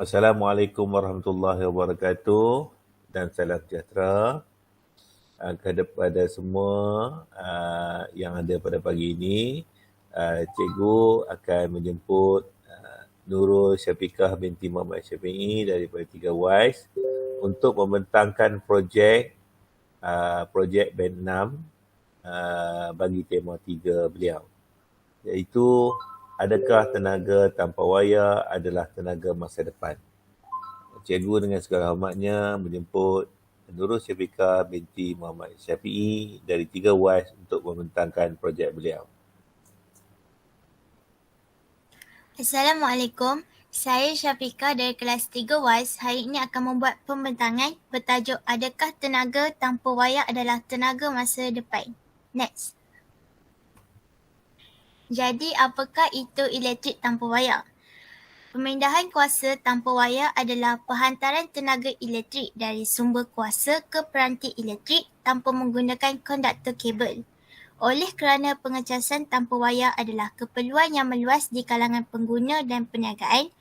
Assalamualaikum warahmatullahi wabarakatuh dan salam sejahtera kepada semua yang ada pada pagi ini. Cikgu akan menjemput Nurul Syafiqah binti Muhammad Syafi'i daripada 3 WISE untuk membentangkan projek band 6 bagi tema 3 beliau, iaitu adakah tenaga tanpa wayar adalah tenaga masa depan. Cikgu dengan segala hormatnya menjemput Nurul Syafiqah binti Muhammad Syafi'i dari 3 WISE untuk membentangkan projek beliau. Assalamualaikum. Saya Syafiqah dari kelas 3 WISE hari ini akan membuat pembentangan bertajuk Adakah tenaga tanpa wayar adalah tenaga masa depan? Next. Jadi, apakah itu elektrik tanpa wayar? Pemindahan kuasa tanpa wayar adalah penghantaran tenaga elektrik dari sumber kuasa ke peranti elektrik tanpa menggunakan konduktor kabel. Oleh kerana pengecasan tanpa wayar adalah keperluan yang meluas di kalangan pengguna dan perniagaan,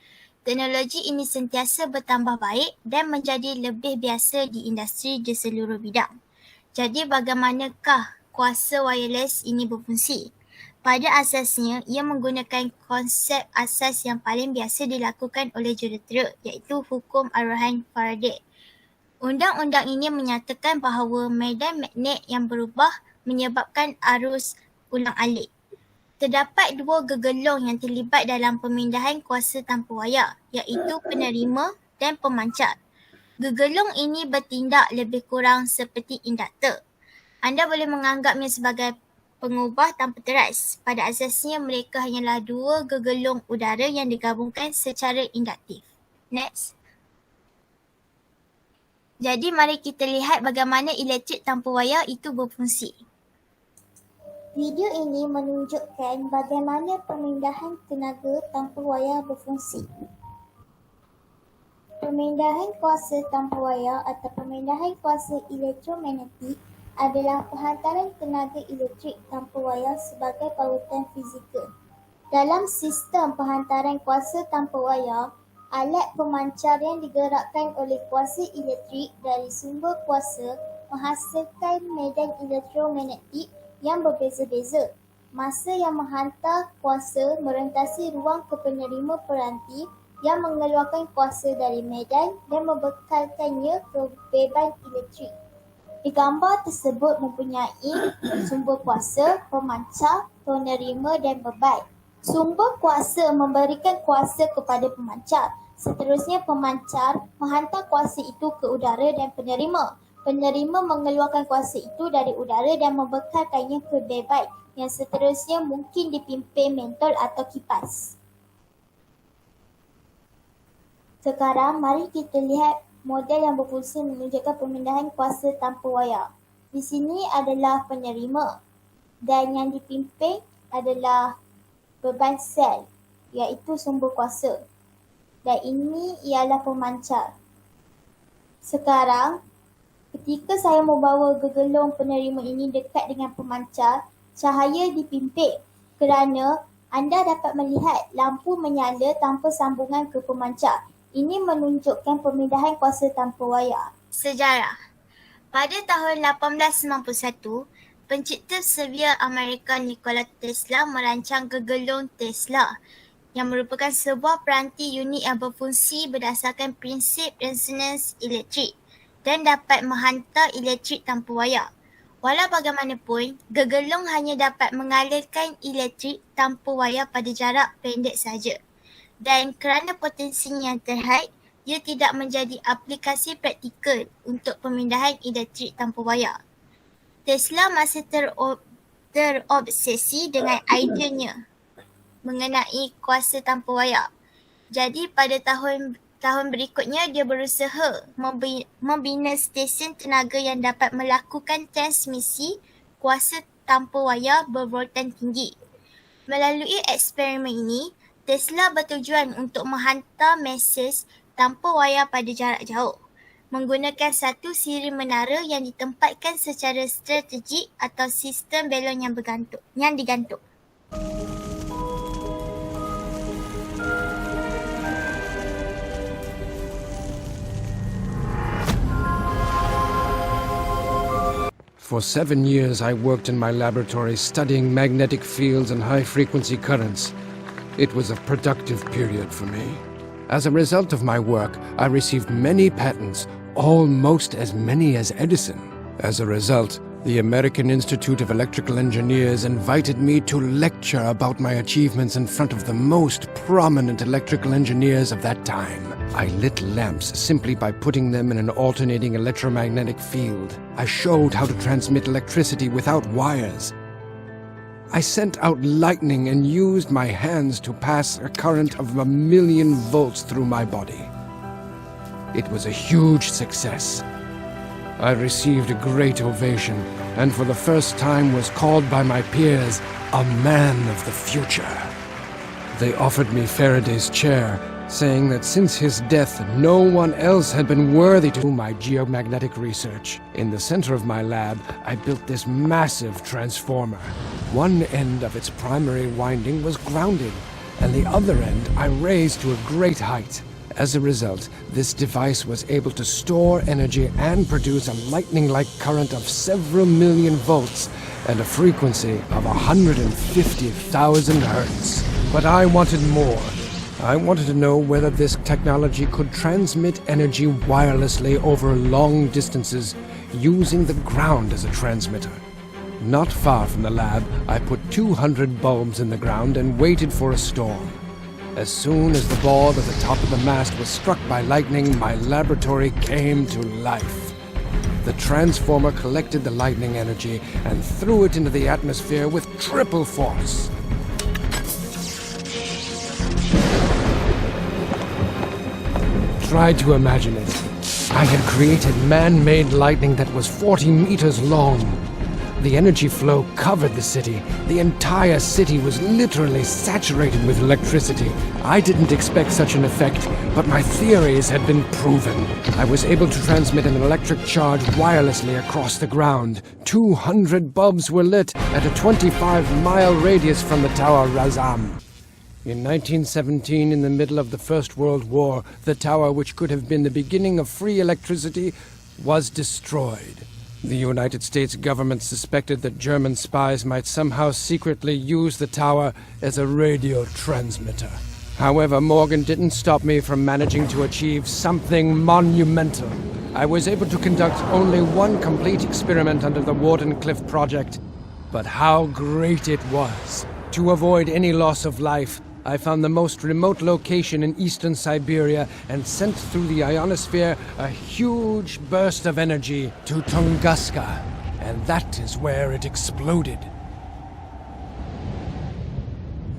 teknologi ini sentiasa bertambah baik dan menjadi lebih biasa di industri di seluruh bidang. Jadi bagaimanakah kuasa wireless ini berfungsi? Pada asasnya, ia menggunakan konsep asas yang paling biasa dilakukan oleh jurutera, iaitu hukum arahan Faraday. Undang-undang ini menyatakan bahawa medan magnet yang berubah menyebabkan arus ulang-alik. Terdapat 2 gegelung yang terlibat dalam pemindahan kuasa tanpa wayar, iaitu penerima dan pemancar. Gegelung ini bertindak lebih kurang seperti induktor. Anda boleh menganggapnya sebagai pengubah tanpa teras. Pada asasnya, mereka hanyalah 2 gegelung udara yang digabungkan secara induktif. Next. Jadi, mari kita lihat bagaimana elektrik tanpa wayar itu berfungsi. Video ini menunjukkan bagaimana pemindahan tenaga tanpa wayar berfungsi. Pemindahan kuasa tanpa wayar atau pemindahan kuasa elektromagnetik adalah penghantaran tenaga elektrik tanpa wayar sebagai barutan fizikal. Dalam sistem penghantaran kuasa tanpa wayar, alat pemancar yang digerakkan oleh kuasa elektrik dari sumber kuasa menghasilkan medan elektromagnetik yang berbeza-beza. Masa yang menghantar kuasa merentasi ruang ke penerima peranti yang mengeluarkan kuasa dari medan dan membekalkannya ke beban elektrik. Di gambar tersebut mempunyai sumber kuasa, pemancar, penerima dan beban. Sumber kuasa memberikan kuasa kepada pemancar. Seterusnya pemancar menghantar kuasa itu ke udara dan penerima. Penerima mengeluarkan kuasa itu dari udara dan membekalkannya ke beban yang seterusnya mungkin dipimpin mentol atau kipas. Sekarang mari kita lihat model yang berfungsi menunjukkan pemindahan kuasa tanpa wayar. Di sini adalah penerima dan yang dipimpin adalah beban sel, iaitu sumber kuasa. Dan ini ialah pemancar. Sekarang, ketika saya membawa gegelung penerima ini dekat dengan pemancar, cahaya dipimpin kerana anda dapat melihat lampu menyala tanpa sambungan ke pemancar. Ini menunjukkan pemindahan kuasa tanpa wayar. Sejarah. Pada tahun 1891, pencipta Serbia Amerika Nikola Tesla merancang gegelung Tesla yang merupakan sebuah peranti unik yang berfungsi berdasarkan prinsip resonans elektrik dan dapat menghantar elektrik tanpa wayar. Walau bagaimanapun, gegelung hanya dapat mengalirkan elektrik tanpa wayar pada jarak pendek saja. Dan kerana potensinya yang terhad, ia tidak menjadi aplikasi praktikal untuk pemindahan elektrik tanpa wayar. Tesla masih terobsesi dengan idenya mengenai kuasa tanpa wayar. Jadi pada tahun berikutnya dia berusaha membina stesen tenaga yang dapat melakukan transmisi kuasa tanpa wayar bervoltan tinggi. Melalui eksperimen ini, Tesla bertujuan untuk menghantar mesej tanpa wayar pada jarak jauh menggunakan satu siri menara yang ditempatkan secara strategik atau sistem belon yang digantung. For 7 years, I worked in my laboratory studying magnetic fields and high-frequency currents. It was a productive period for me. As a result of my work, I received many patents, almost as many as Edison. As a result, the American Institute of Electrical Engineers invited me to lecture about my achievements in front of the most prominent electrical engineers of that time. I lit lamps simply by putting them in an alternating electromagnetic field. I showed how to transmit electricity without wires. I sent out lightning and used my hands to pass a current of 1,000,000 volts through my body. It was a huge success. I received a great ovation, and for the first time was called by my peers a man of the future. They offered me Faraday's chair, saying that since his death, no one else had been worthy to do my geomagnetic research. In the center of my lab, I built this massive transformer. One end of its primary winding was grounded, and the other end I raised to a great height. As a result, this device was able to store energy and produce a lightning-like current of several million volts and a frequency of 150,000 hertz. But I wanted more. I wanted to know whether this technology could transmit energy wirelessly over long distances using the ground as a transmitter. Not far from the lab, I put 200 bulbs in the ground and waited for a storm. As soon as the ball at the top of the mast was struck by lightning, my laboratory came to life. The transformer collected the lightning energy and threw it into the atmosphere with triple force. Try to imagine it. I had created man-made lightning that was 40 meters long. The energy flow covered the city. The entire city was literally saturated with electricity. I didn't expect such an effect, but my theories had been proven. I was able to transmit an electric charge wirelessly across the ground. 200 bulbs were lit at a 25-mile radius from the Tower Razam. In 1917, in the middle of the First World War, the tower, which could have been the beginning of free electricity, was destroyed. The United States government suspected that German spies might somehow secretly use the tower as a radio transmitter. However, Morgan didn't stop me from managing to achieve something monumental. I was able to conduct only one complete experiment under the Wardenclyffe project, but how great it was! To avoid any loss of life, I found the most remote location in eastern Siberia and sent through the ionosphere a huge burst of energy to Tunguska, and that is where it exploded.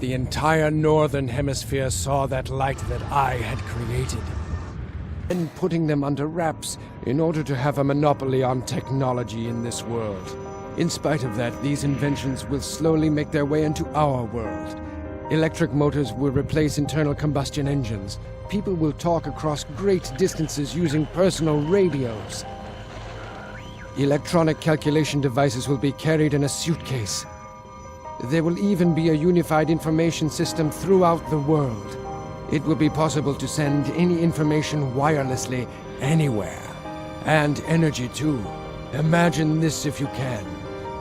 The entire northern hemisphere saw that light that I had created, and putting them under wraps in order to have a monopoly on technology in this world. In spite of that, these inventions will slowly make their way into our world. Electric motors will replace internal combustion engines. People will talk across great distances using personal radios. Electronic calculation devices will be carried in a suitcase. There will even be a unified information system throughout the world. It will be possible to send any information wirelessly anywhere. And energy too. Imagine this if you can.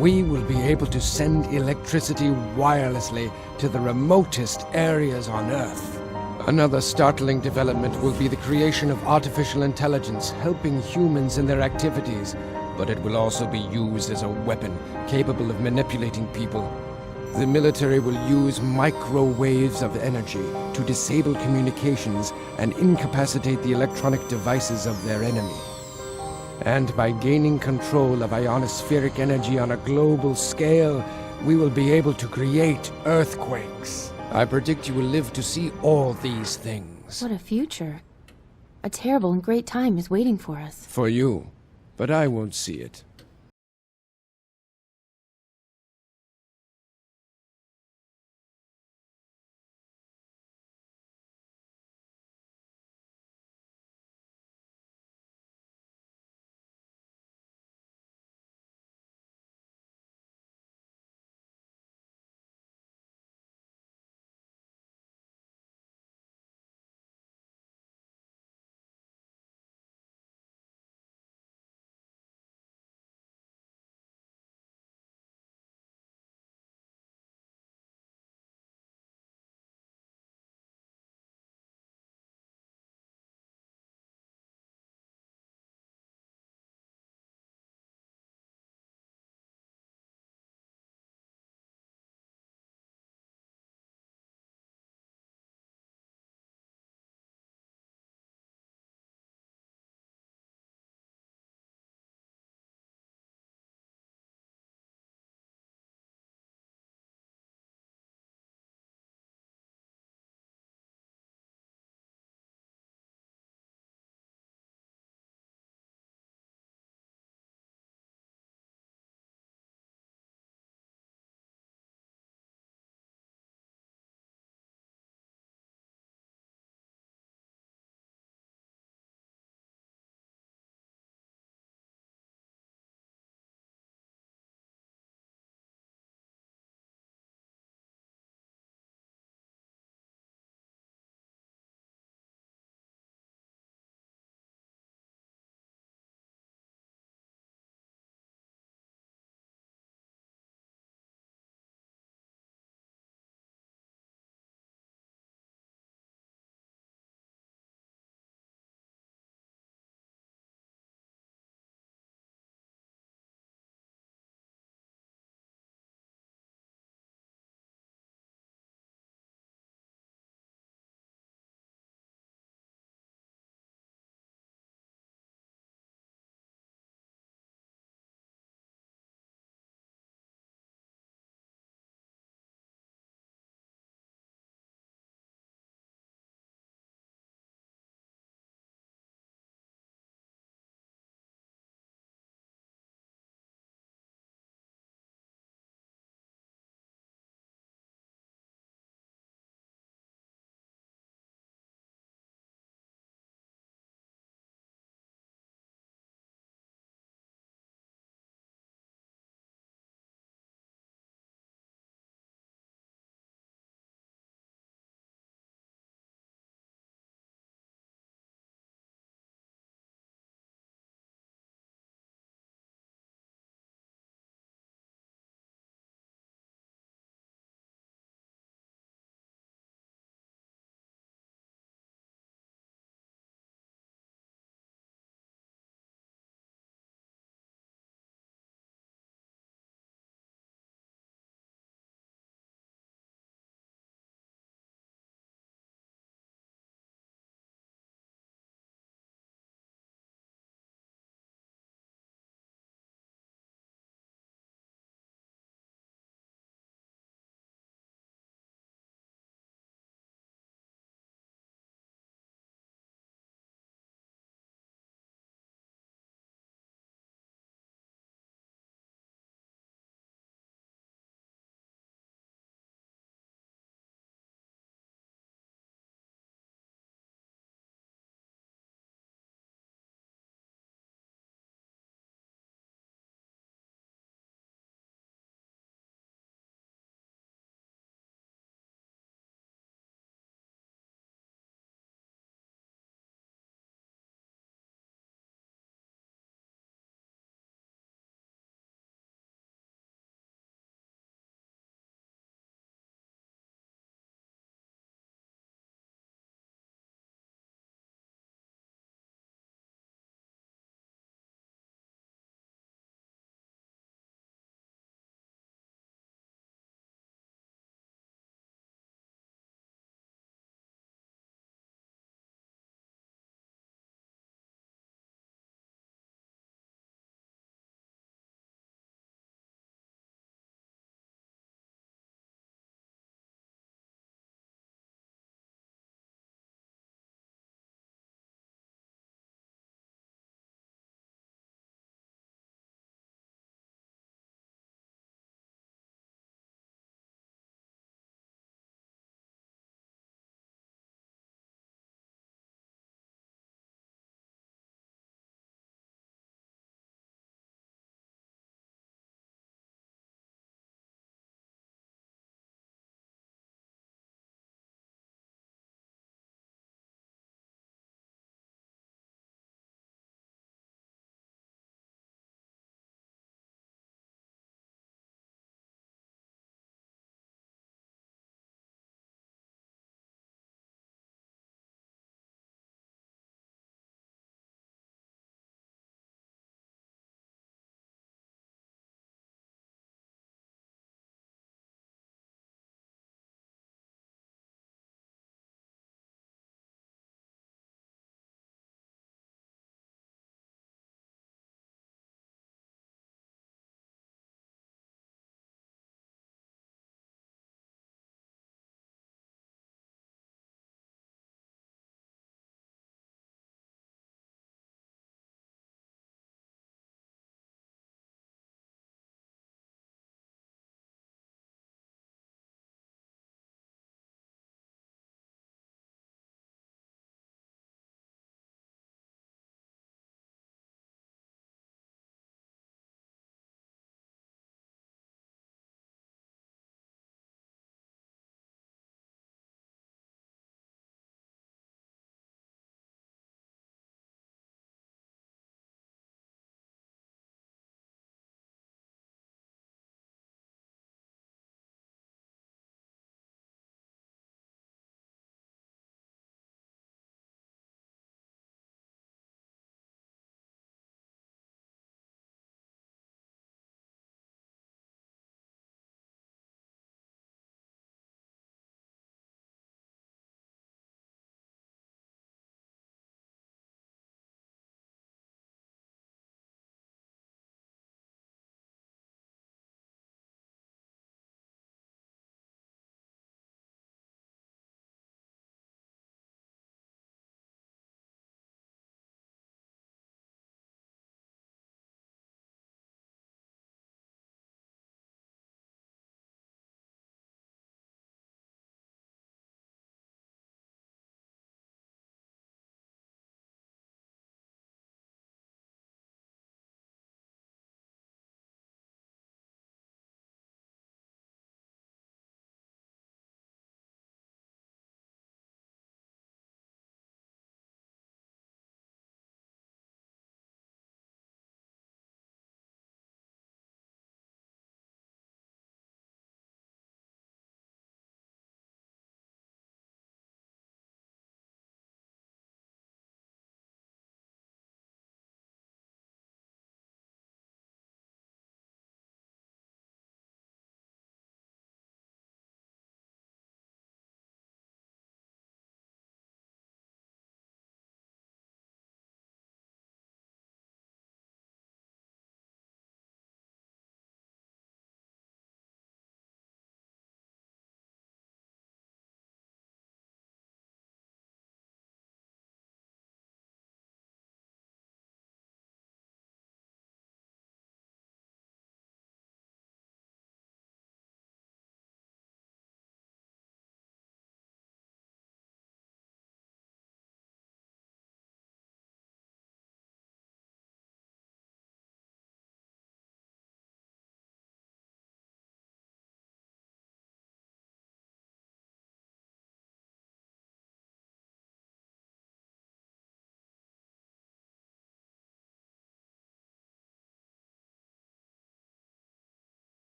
We will be able to send electricity wirelessly to the remotest areas on Earth. Another startling development will be the creation of artificial intelligence helping humans in their activities, but it will also be used as a weapon capable of manipulating people. The military will use microwaves of energy to disable communications and incapacitate the electronic devices of their enemy. And by gaining control of ionospheric energy on a global scale, we will be able to create earthquakes. I predict you will live to see all these things. What a future. A terrible and great time is waiting for us. For you, but I won't see it.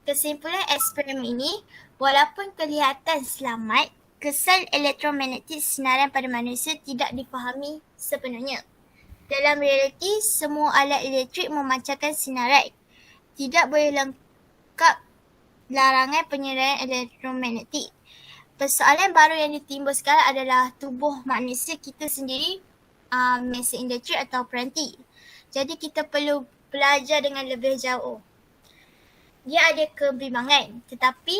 Kesimpulan eksperimen ini, walaupun kelihatan selamat, kesan elektromagnetik sinaran pada manusia tidak difahami sepenuhnya. Dalam realiti, semua alat elektrik memancarkan sinaran. Tidak boleh lengkap larangan penyerahan elektromagnetik. Persoalan baru yang ditimbul sekarang adalah tubuh manusia kita sendiri, mesin elektrik atau peranti. Jadi kita perlu belajar dengan lebih jauh. Dia ada kebimbangan, tetapi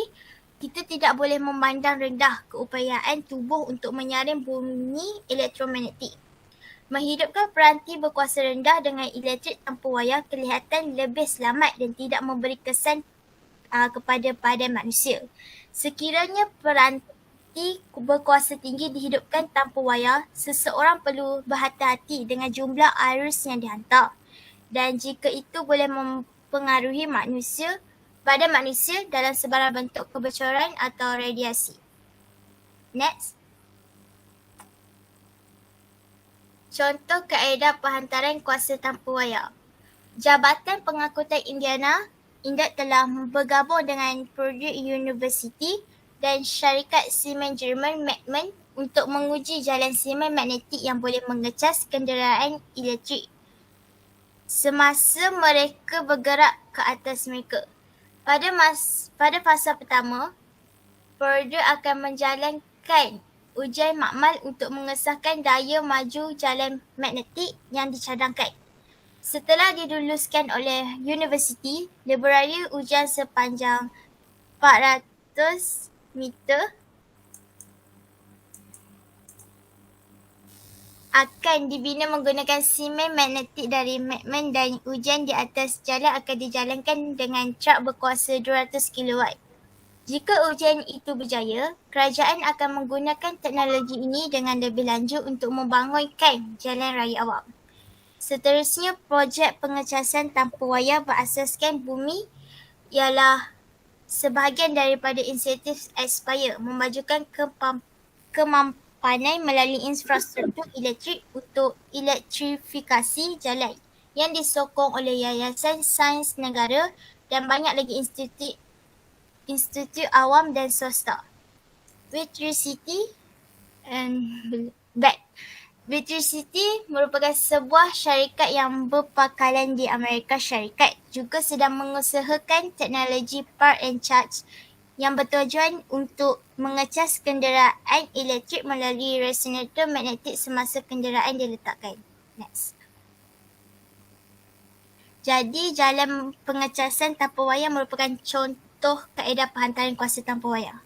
kita tidak boleh memandang rendah keupayaan tubuh untuk menyaring bumi elektromagnetik. Menghidupkan peranti berkuasa rendah dengan elektrik tanpa wayar kelihatan lebih selamat dan tidak memberi kesan kepada badan manusia. Sekiranya peranti berkuasa tinggi dihidupkan tanpa wayar, seseorang perlu berhati-hati dengan jumlah arus yang dihantar. Dan jika itu boleh mempengaruhi badan manusia dalam sebarang bentuk kebocoran atau radiasi. Next. Contoh kaedah penghantaran kuasa tanpa wayar. Jabatan Pengangkutan Indak telah bergabung dengan Purdue University dan syarikat simen Jerman Magman untuk menguji jalan simen magnetik yang boleh mengecas kenderaan elektrik semasa mereka bergerak ke atas mereka. Pada fasa pertama, Purdue akan menjalankan ujian makmal untuk mengesahkan daya maju jalan magnetik yang dicadangkan. Setelah diluluskan oleh universiti, laboratori ujian sepanjang 400 meter akan dibina menggunakan simen magnetik dari Magman dan ujian di atas jalan akan dijalankan dengan truk berkuasa 200 kW. Jika ujian itu berjaya, kerajaan akan menggunakan teknologi ini dengan lebih lanjut untuk membangunkan jalan raya awam. Seterusnya, projek pengecasan tanpa wayar berasaskan bumi ialah sebahagian daripada inisiatif Aspire memajukan kemampanan melalui infrastruktur elektrik untuk elektrifikasi jalan yang disokong oleh Yayasan Sains Negara dan banyak lagi institut awam dan swasta. Vitricity merupakan sebuah syarikat yang berpangkalan di Amerika Syarikat, juga sedang mengusahakan teknologi Park and Charge yang bertujuan untuk mengecas kenderaan elektrik melalui resonator magnetik semasa kenderaan diletakkan. Next. Jadi, jalan pengecasan tanpa wayar merupakan contoh kaedah penghantaran kuasa tanpa wayar.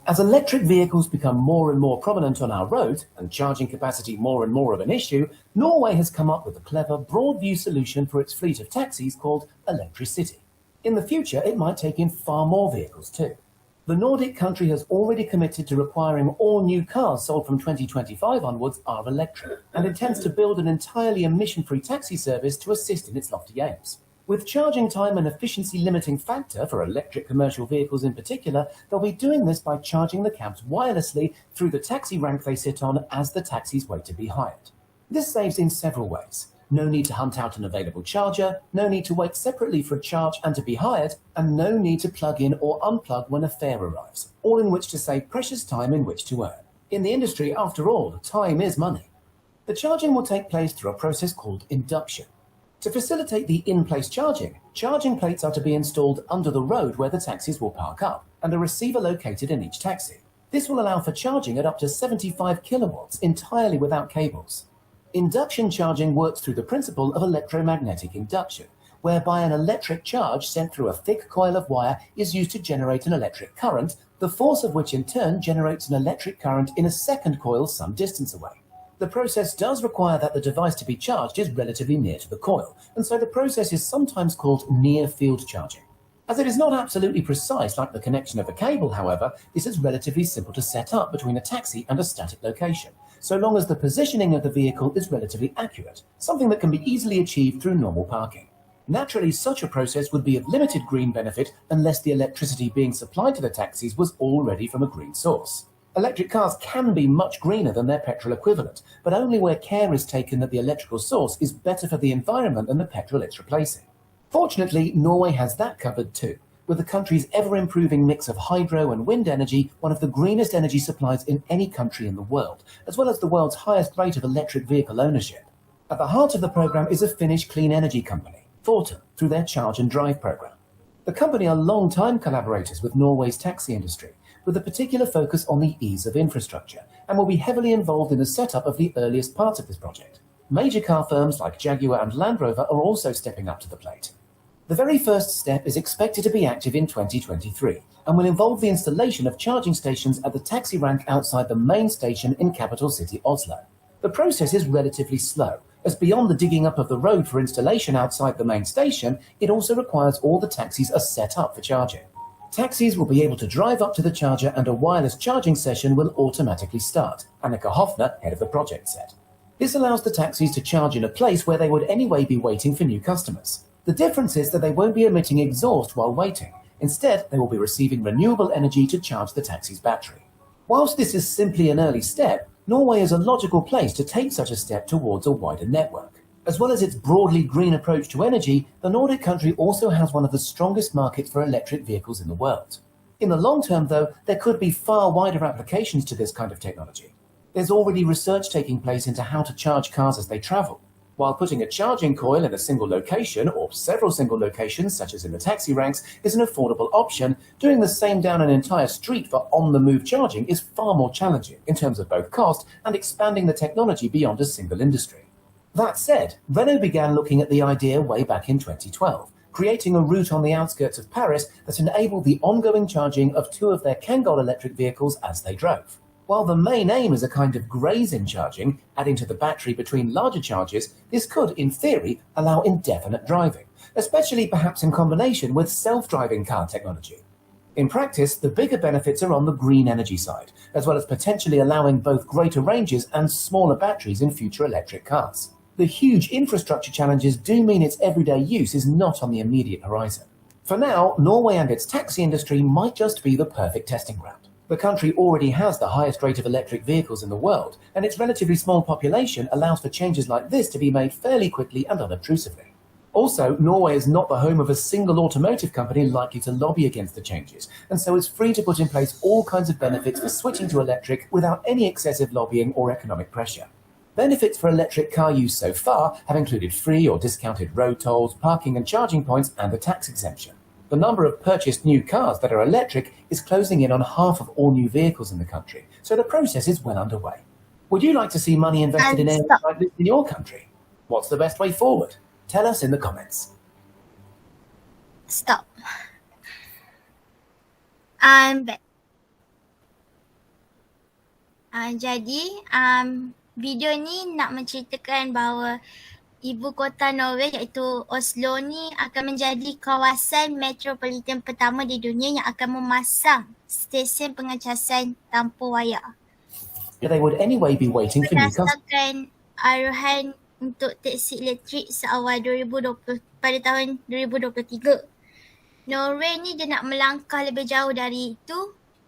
As electric vehicles become more and more prominent on our roads and charging capacity more and more of an issue, Norway has come up with a clever, broad-view solution for its fleet of taxis called Electricity. In the future, it might take in far more vehicles too. The Nordic country has already committed to requiring all new cars sold from 2025 onwards are electric and intends to build an entirely emission-free taxi service to assist in its lofty aims. With charging time an efficiency limiting factor for electric commercial vehicles in particular, they'll be doing this by charging the cabs wirelessly through the taxi rank they sit on as the taxis wait to be hired. This saves in several ways. No need to hunt out an available charger, no need to wait separately for a charge and to be hired, and no need to plug in or unplug when a fare arrives, all in which to save precious time in which to earn. In the industry, after all, time is money. The charging will take place through a process called induction. To facilitate the in-place charging plates are to be installed under the road where the taxis will park up, and a receiver located in each taxi. This will allow for charging at up to 75 kilowatts entirely without cables. Induction charging works through the principle of electromagnetic induction, whereby an electric charge sent through a thick coil of wire is used to generate an electric current, the force of which in turn generates an electric current in a second coil some distance away. The process does require that the device to be charged is relatively near to the coil, and so the process is sometimes called near-field charging. As it is not absolutely precise like the connection of a cable, however, this is relatively simple to set up between a taxi and a static location, so long as the positioning of the vehicle is relatively accurate, something that can be easily achieved through normal parking. Naturally, such a process would be of limited green benefit unless the electricity being supplied to the taxis was already from a green source. Electric cars can be much greener than their petrol equivalent, but only where care is taken that the electrical source is better for the environment than the petrol it's replacing. Fortunately, Norway has that covered too, with the country's ever-improving mix of hydro and wind energy one of the greenest energy supplies in any country in the world, as well as the world's highest rate of electric vehicle ownership. At the heart of the program is a Finnish clean energy company, Fortum, through their Charge and Drive program. The company are long-time collaborators with Norway's taxi industry, with a particular focus on the ease of infrastructure, and will be heavily involved in the setup of the earliest parts of this project. Major car firms like Jaguar and Land Rover are also stepping up to the plate. The very first step is expected to be active in 2023 and will involve the installation of charging stations at the taxi rank outside the main station in capital city Oslo. The process is relatively slow, as beyond the digging up of the road for installation outside the main station, it also requires all the taxis are set up for charging. Taxis will be able to drive up to the charger and a wireless charging session will automatically start, Annika Hoffner, head of the project, said. This allows the taxis to charge in a place where they would anyway be waiting for new customers. The difference is that they won't be emitting exhaust while waiting. Instead, they will be receiving renewable energy to charge the taxi's battery. Whilst this is simply an early step, Norway is a logical place to take such a step towards a wider network. As well as its broadly green approach to energy, the Nordic country also has one of the strongest markets for electric vehicles in the world. In the long term, though, there could be far wider applications to this kind of technology. There's already research taking place into how to charge cars as they travel. While putting a charging coil in a single location or several single locations, such as in the taxi ranks, is an affordable option, doing the same down an entire street for on-the-move charging is far more challenging in terms of both cost and expanding the technology beyond a single industry. That said, Renault began looking at the idea way back in 2012, creating a route on the outskirts of Paris that enabled the ongoing charging of two of their Kangol electric vehicles as they drove. While the main aim is a kind of graze-in charging, adding to the battery between larger charges, this could, in theory, allow indefinite driving, especially perhaps in combination with self-driving car technology. In practice, the bigger benefits are on the green energy side, as well as potentially allowing both greater ranges and smaller batteries in future electric cars. The huge infrastructure challenges do mean its everyday use is not on the immediate horizon. For now, Norway and its taxi industry might just be the perfect testing ground. The country already has the highest rate of electric vehicles in the world, and its relatively small population allows for changes like this to be made fairly quickly and unobtrusively. Also, Norway is not the home of a single automotive company likely to lobby against the changes, and so is free to put in place all kinds of benefits for switching to electric without any excessive lobbying or economic pressure. Benefits for electric car use so far have included free or discounted road tolls, parking and charging points, and the tax exemption. The number of purchased new cars that are electric is closing in on half of all new vehicles in the country, so the process is well underway. Would you like to see money invested in areas like this in your country? What's the best way forward? Tell us in the comments. Stop. I'm back. Jadi, video ni nak menceritakan bahawa ibu kota Norway iaitu Oslo ni akan menjadi kawasan metropolitan pertama di dunia yang akan memasang stesen pengecasan tanpa wayar. They would anyway be waiting for new customers. Berdasarkan arahan untuk teksi elektrik seawal 2020 pada tahun 2023. Norway ni dia nak melangkah lebih jauh dari itu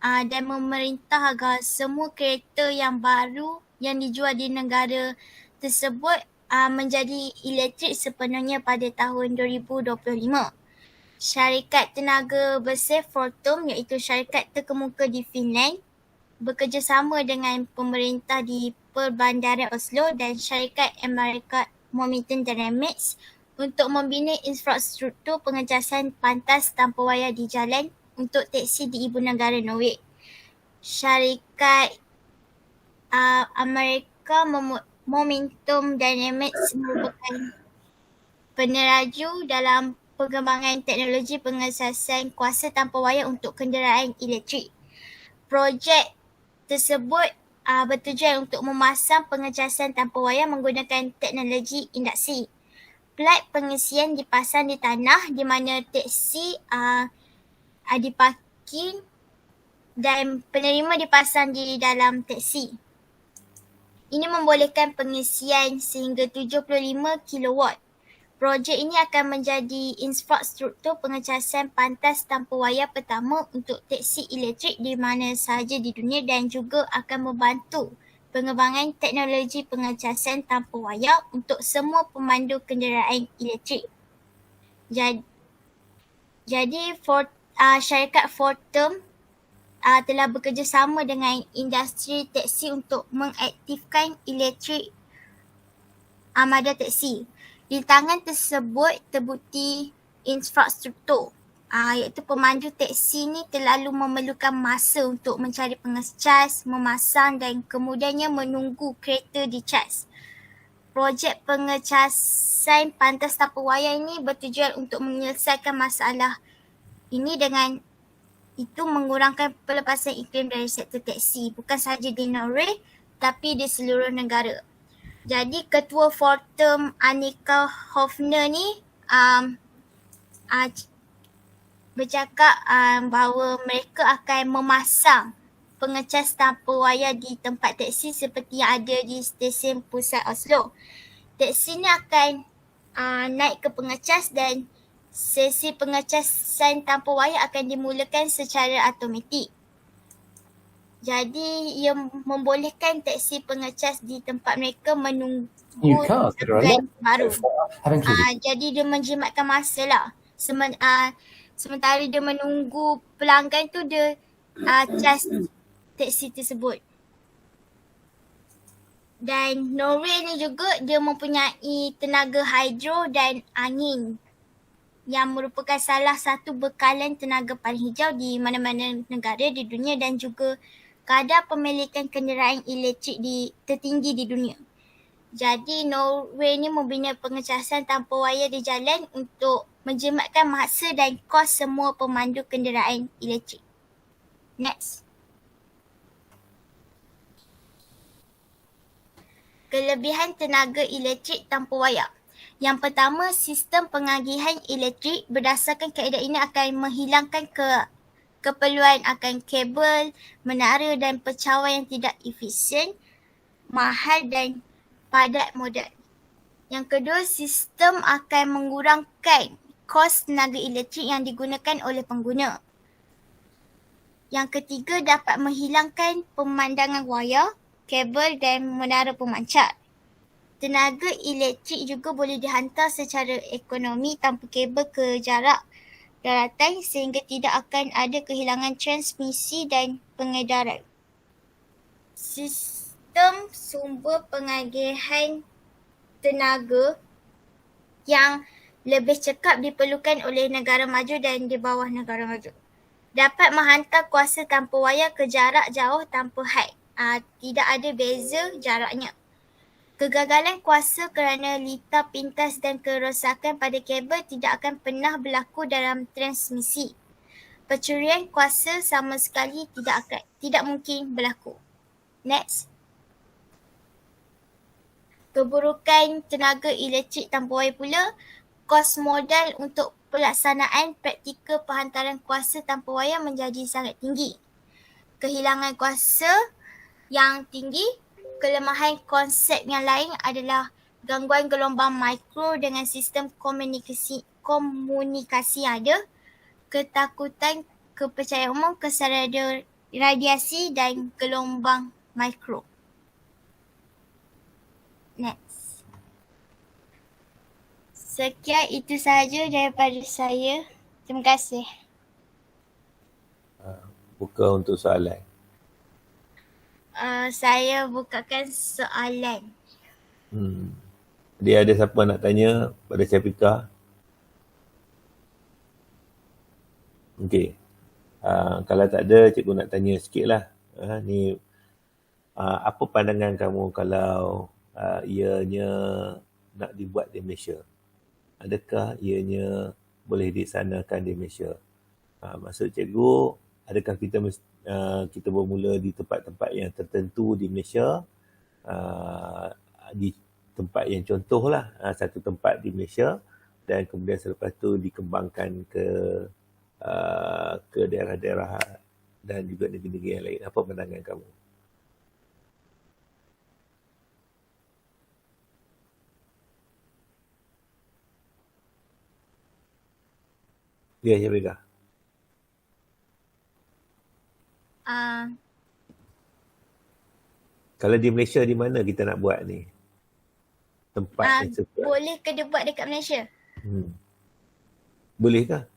dan memerintah agar semua kereta yang baru yang dijual di negara tersebut menjadi elektrik sepenuhnya pada tahun 2025. Syarikat tenaga bersih Fortum iaitu syarikat terkemuka di Finland bekerjasama dengan pemerintah di Perbandaran Oslo dan syarikat Amerika Momentum Dynamics untuk membina infrastruktur pengecasan pantas tanpa wayar di jalan untuk teksi di ibu negara Norway. Syarikat Amerika Momentum Dynamics merupakan peneraju dalam pengembangan teknologi pengecasan kuasa tanpa wayar untuk kenderaan elektrik. Projek tersebut bertujuan untuk memasang pengecasan tanpa wayar menggunakan teknologi induksi. Plat pengisian dipasang di tanah di mana teksi diparking dan penerima dipasang di dalam teksi. Ini membolehkan pengisian sehingga 75 kW. Projek ini akan menjadi infrastruktur pengecasan pantas tanpa wayar pertama untuk teksi elektrik di mana sahaja di dunia dan juga akan membantu pengembangan teknologi pengecasan tanpa wayar untuk semua pemandu kenderaan elektrik. Jadi syarikat Fortum telah bekerjasama dengan industri teksi untuk mengaktifkan elektrik armada teksi. Rintangan tersebut terbukti infrastruktur, iaitu pemandu teksi ni terlalu memerlukan masa untuk mencari pengecas, memasang dan kemudiannya menunggu kereta dicas. Projek pengecasan pantas tanpa wayar ini bertujuan untuk menyelesaikan masalah ini dengan itu mengurangkan pelepasan iklim dari sektor teksi, bukan sahaja di Norway tapi di seluruh negara. Jadi Ketua Fortum Annika Hofner ni bercakap bahawa mereka akan memasang pengecas tanpa wayar di tempat teksi seperti yang ada di stesen pusat Oslo. Teksi ni akan naik ke pengecas dan sesi pengecasan tanpa wayar akan dimulakan secara automatik. Jadi ia membolehkan teksi pengecas di tempat mereka menunggu New cars that are plan baru. have included Jadi dia menjimatkan masa lah. Sementara dia menunggu pelanggan tu dia cas teksi tersebut. Dan Norway ni juga dia mempunyai tenaga hidro dan angin yang merupakan salah satu bekalan tenaga paling hijau di mana-mana negara di dunia dan juga kadar pemilikan kenderaan elektrik tertinggi di dunia. Jadi Norway ni membina pengecasan tanpa wayar di jalan untuk menjimatkan masa dan kos semua pemandu kenderaan elektrik. Next. Kelebihan tenaga elektrik tanpa wayar. Yang pertama, sistem pengagihan elektrik berdasarkan kaedah ini akan menghilangkan keperluan akan kabel, menara dan pecawan yang tidak efisien, mahal dan padat modal. Yang kedua, sistem akan mengurangkan kos tenaga elektrik yang digunakan oleh pengguna. Yang ketiga, dapat menghilangkan pemandangan wayar, kabel dan menara pemancar. Tenaga elektrik juga boleh dihantar secara ekonomi tanpa kabel ke jarak daratan sehingga tidak akan ada kehilangan transmisi dan pengedaran. Sistem sumber pengagihan tenaga yang lebih cekap diperlukan oleh negara maju dan di bawah negara maju. Dapat menghantar kuasa tanpa wayar ke jarak jauh tanpa had. Tidak ada beza jaraknya. Kegagalan kuasa kerana litar pintas dan kerosakan pada kabel tidak akan pernah berlaku dalam transmisi. Pencurian kuasa sama sekali tidak mungkin berlaku. Next. Keburukan tenaga elektrik tanpa wayar pula, kos modal untuk pelaksanaan praktikal penghantaran kuasa tanpa wayar menjadi sangat tinggi. Kehilangan kuasa yang tinggi. Kelemahan konsep yang lain adalah gangguan gelombang mikro dengan sistem komunikasi yang ada, ketakutan kepercayaan umum, kesan radiasi dan gelombang mikro. Next. Sekian itu sahaja daripada saya. Terima kasih. Buka untuk soalan. Saya bukakan soalan. Dia ada siapa nak tanya pada syafiqah? Okey. Kalau tak ada, cikgu nak tanya sikit lah. Apa pandangan kamu kalau ianya nak dibuat di Malaysia? Adakah ianya boleh dilaksanakan di Malaysia? Maksud cikgu, adakah kita bermula di tempat-tempat yang tertentu di Malaysia, di tempat yang contohlah, satu tempat di Malaysia dan kemudian selepas tu dikembangkan ke daerah-daerah dan juga negeri-negeri yang lain. Apa pandangan kamu? Ya, Syafiqah. Kalau di Malaysia, di mana kita nak buat ni? Tempat yang sesuai. Boleh ke dia buat dekat Malaysia? Bolehkah?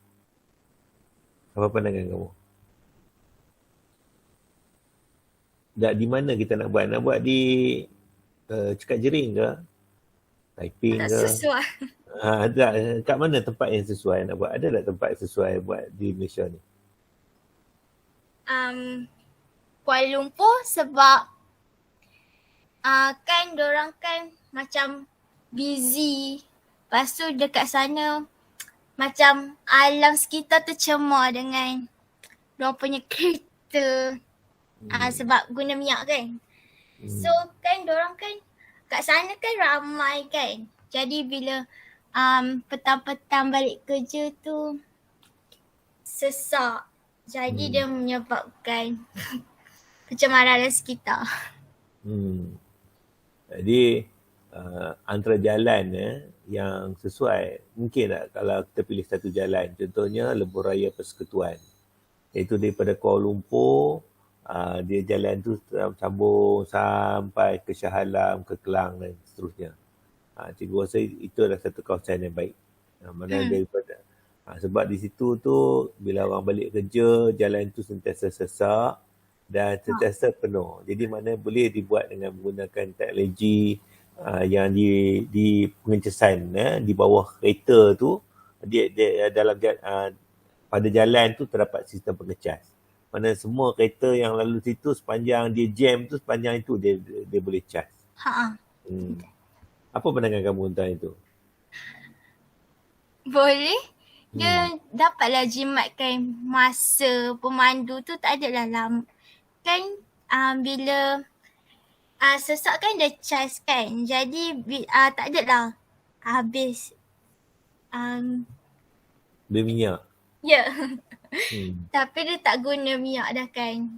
Apa pandangan kamu? Di mana kita nak buat? Nak buat di Cekat Jering ke? Taiping Tak ke? sesuai. Kat mana tempat yang sesuai nak buat? Ada tak tempat yang sesuai buat di Malaysia ni? Kuala Lumpur sebab kan diorang kan macam busy. Lepas tu dekat sana macam alam sekitar tercemar dengan diorang punya kereta. Sebab guna minyak kan. So kan diorang kan kat sana kan ramai kan. Jadi bila petang-petang balik kerja tu sesak. Jadi dia menyebabkan pencemaran alam sekitar. Jadi antara jalan yang sesuai, mungkin tak kalau kita pilih satu jalan, contohnya Lebuh Raya Persekutuan, iaitu daripada Kuala Lumpur, dia jalan tu sambung sampai ke Shah Alam, ke Kelang dan seterusnya. Cikgu rasa itu adalah satu kawasan yang baik. Mana daripada sebab di situ tu bila orang balik kerja, jalan tu sentiasa sesak dan sentiasa penuh. Jadi mana boleh dibuat dengan menggunakan teknologi yang di pengencesan di bawah kereta tu, dia dalam pada jalan tu terdapat sistem pengecas. Mana semua kereta yang lalu situ sepanjang dia jam tu, sepanjang itu dia boleh cas. Apa pandangan kamu tentang itu? Boleh. Dia dapatlah jimatkan masa pemandu tu, tak adalah lama. Kan bila sesak kan dia charge kan. Jadi tak adalah habis Berminyak. ya. Tapi dia tak guna minyak dah kan.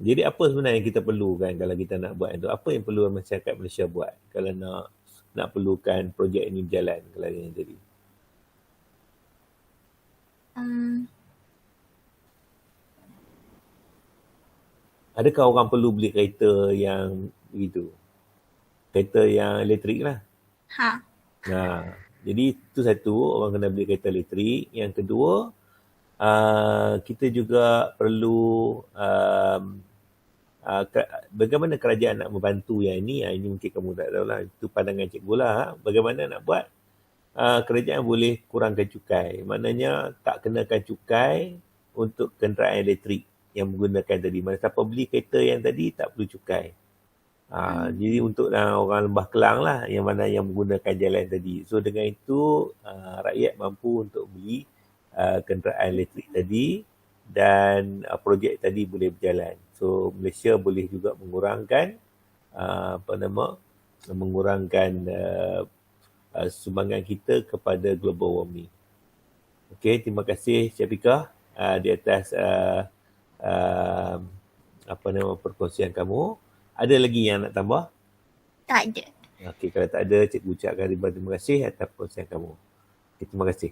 Jadi apa sebenarnya yang kita perlukan kalau kita nak buat itu? Apa yang perlu masyarakat Malaysia buat kalau nak perlukan projek ini berjalan kalau yang jadi? Adakah orang perlu beli kereta yang begitu? Kereta yang elektrik lah. Jadi itu satu, orang kena beli kereta elektrik. Yang kedua, kita juga perlu bagaimana kerajaan nak membantu yang ini. Ini mungkin kamu tak tahu lah. Itu pandangan cikgu lah. Bagaimana nak buat kerajaan boleh kurangkan cukai. Maknanya tak kenakan cukai untuk kenderaan elektrik yang menggunakan tadi. Mana siapa beli kereta yang tadi tak perlu cukai. Jadi untuk orang Lembah Kelang lah yang mana yang menggunakan jalan tadi. So dengan itu rakyat mampu untuk beli kenderaan elektrik tadi dan projek tadi boleh berjalan. So Malaysia boleh juga mengurangkan sumbangan kita kepada global warming. Okey, terima kasih Syafiqah di atas perkongsian kamu. Ada lagi yang nak tambah? Tak ada. Okey, kalau tak ada, cikgu ucapkan terima kasih atas perkongsian kamu. Okay, terima kasih.